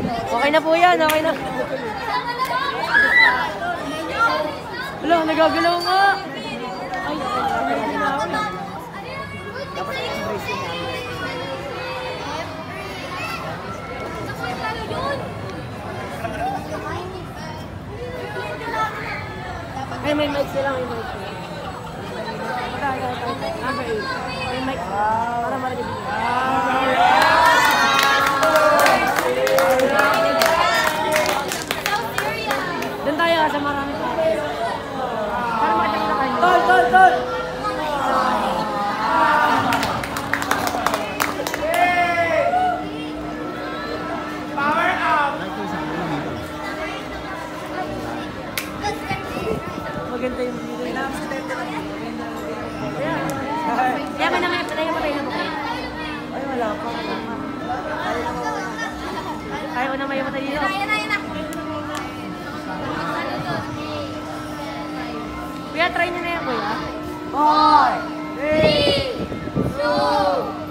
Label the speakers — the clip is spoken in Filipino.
Speaker 1: Okay na po yan, okay na. Wala, nagagalaw nga. Ay, ay, may mic sila, may mic sila. May mic para marinig. Doon tayo sa marami pa. Para makita na kayo. Tol, tol, tol! Power up! Maganda yung video. Kaya man naman patay na bukay. Ay, wala pa. Ayaw na may matay dito. Kuya, try nyo na yan, kuya. 4, 3, 2,